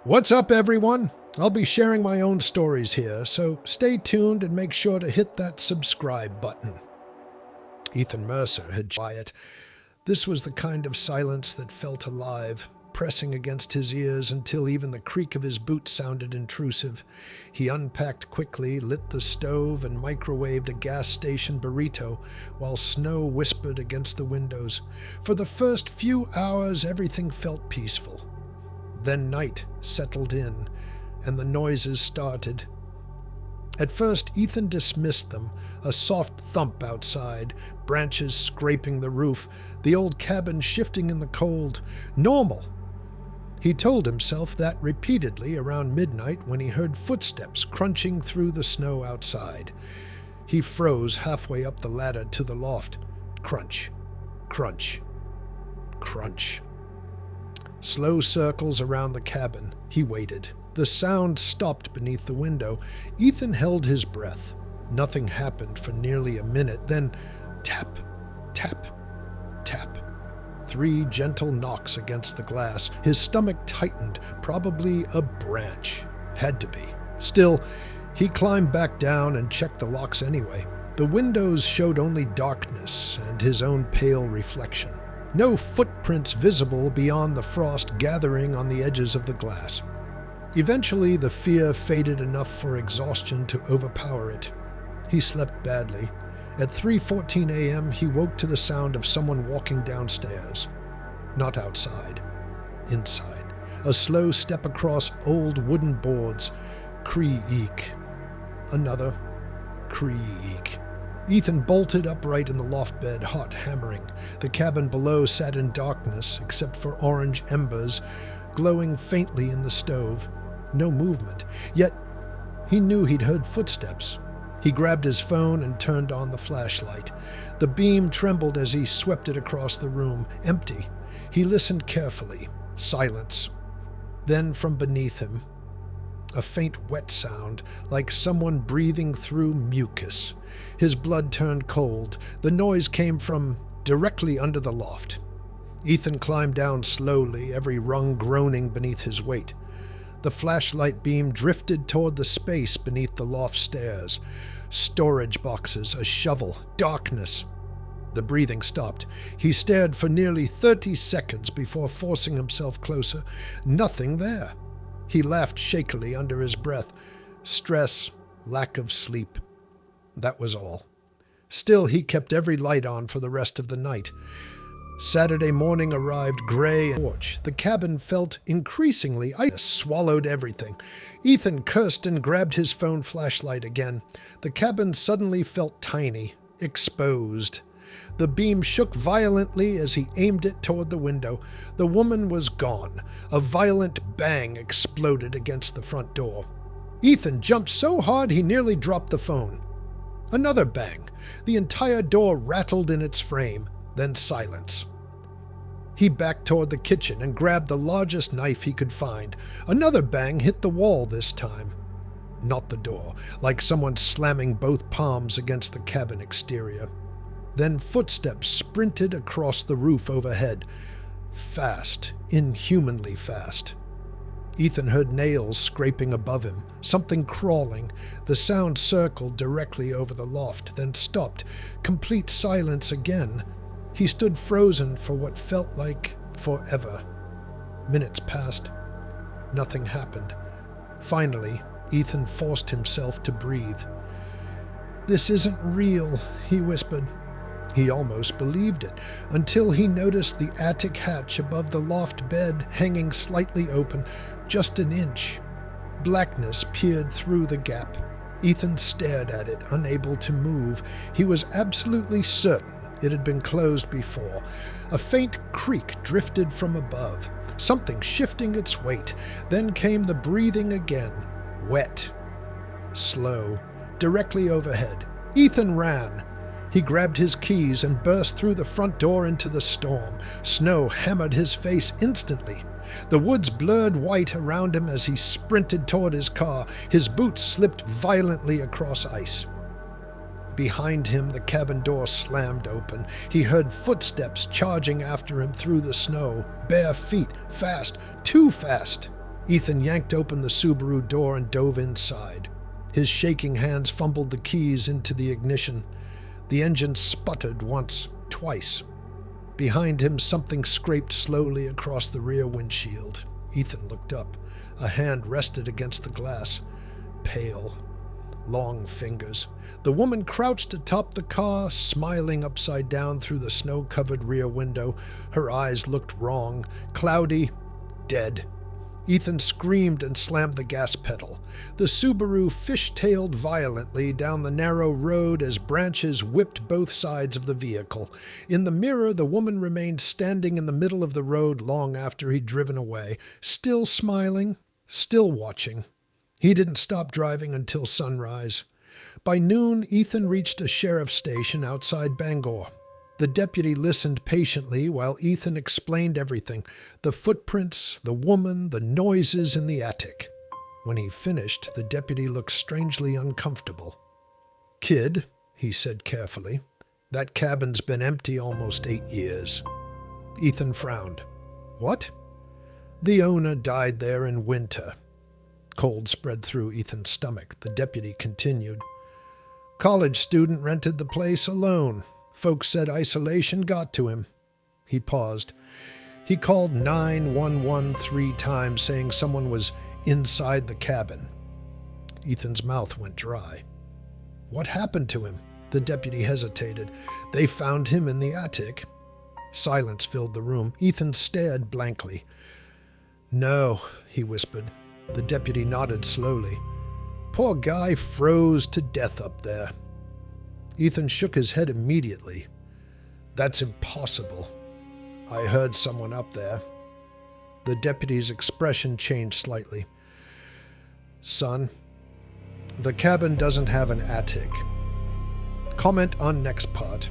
What's up, everyone? I'll be sharing my own stories here, so stay tuned and make sure to hit that subscribe button. Ethan Mercer had quiet. This was the kind of silence that felt alive, pressing against his ears until even the creak of his boots sounded intrusive. He unpacked quickly, lit the stove, and microwaved a gas station burrito while snow whispered against the windows. For the first few hours, everything felt peaceful. Then night settled in, and the noises started. At first, Ethan dismissed them, a soft thump outside, branches scraping the roof, the old cabin shifting in the cold. Normal. He told himself that repeatedly around midnight when he heard footsteps crunching through the snow outside. He froze halfway up the ladder to the loft. Crunch, crunch, crunch. Slow circles around the cabin. He waited. The sound stopped beneath the window. Ethan held his breath. Nothing happened for nearly a minute. Then tap, tap, tap. 3 gentle knocks against the glass. His stomach tightened. Probably a branch. Had to be. Still, he climbed back down and checked the locks anyway. The windows showed only darkness and his own pale reflection. No footprints visible beyond the frost gathering on the edges of the glass. Eventually, the fear faded enough for exhaustion to overpower it. He slept badly. At 3:14 a.m., he woke to the sound of someone walking downstairs. Not outside. Inside. A slow step across old wooden boards. Creak. Another. Creak. Ethan bolted upright in the loft bed, heart hammering. The cabin below sat in darkness, except for orange embers glowing faintly in the stove. No movement. Yet he knew he'd heard footsteps. He grabbed his phone and turned on the flashlight. The beam trembled as he swept it across the room. Empty. He listened carefully. Silence. Then from beneath him, a faint wet sound, like someone breathing through mucus. His blood turned cold. The noise came from directly under the loft. Ethan climbed down slowly, every rung groaning beneath his weight. The flashlight beam drifted toward the space beneath the loft stairs. Storage boxes, a shovel, darkness. The breathing stopped. He stared for nearly 30 seconds before forcing himself closer. Nothing there. He laughed shakily under his breath. Stress, lack of sleep. That was all. Still, he kept every light on for the rest of the night. Saturday morning arrived gray and porch. The cabin felt increasingly ice, swallowed everything. Ethan cursed and grabbed his phone flashlight again. The cabin suddenly felt tiny, exposed. The beam shook violently as he aimed it toward the window. The woman was gone. A violent bang exploded against the front door. Ethan jumped so hard he nearly dropped the phone. Another bang. The entire door rattled in its frame. Then silence. He backed toward the kitchen and grabbed the largest knife he could find. Another bang hit the wall this time. Not the door, like someone slamming both palms against the cabin exterior. Then footsteps sprinted across the roof overhead. Fast, inhumanly fast. Ethan heard nails scraping above him, something crawling. The sound circled directly over the loft, then stopped. Complete silence again. He stood frozen for what felt like forever. Minutes passed. Nothing happened. Finally, Ethan forced himself to breathe. "This isn't real," he whispered. He almost believed it, until he noticed the attic hatch above the loft bed hanging slightly open, just an inch. Blackness peered through the gap. Ethan stared at it, unable to move. He was absolutely certain it had been closed before. A faint creak drifted from above, something shifting its weight. Then came the breathing again, wet, slow, directly overhead. Ethan ran. He grabbed his keys and burst through the front door into the storm. Snow hammered his face instantly. The woods blurred white around him as he sprinted toward his car. His boots slipped violently across ice. Behind him, the cabin door slammed open. He heard footsteps charging after him through the snow. Bare feet, fast, too fast. Ethan yanked open the Subaru door and dove inside. His shaking hands fumbled the keys into the ignition. The engine sputtered once, twice. Behind him, something scraped slowly across the rear windshield. Ethan looked up. A hand rested against the glass. Pale. Long fingers. The woman crouched atop the car, smiling upside down through the snow-covered rear window. Her eyes looked wrong, cloudy, dead. Ethan screamed and slammed the gas pedal. The Subaru fish-tailed violently down the narrow road as branches whipped both sides of the vehicle. In the mirror, the woman remained standing in the middle of the road long after he'd driven away, still smiling, still watching. He didn't stop driving until sunrise. By noon, Ethan reached a sheriff's station outside Bangor. The deputy listened patiently while Ethan explained everything: the footprints, the woman, the noises in the attic. When he finished, the deputy looked strangely uncomfortable. "Kid," he said carefully, "that cabin's been empty almost 8 years." Ethan frowned. "What?" "The owner died there in winter." Cold spread through Ethan's stomach. The deputy continued. "College student rented the place alone. Folks said isolation got to him." He paused. He called 911 3 times, saying someone was inside the cabin. Ethan's mouth went dry. "What happened to him?" The deputy hesitated. "They found him in the attic." Silence filled the room. Ethan stared blankly. "No," he whispered. The deputy nodded slowly. "Poor guy froze to death up there." Ethan shook his head immediately. "That's impossible. I heard someone up there." The deputy's expression changed slightly. "Son, the cabin doesn't have an attic. Comment on next part."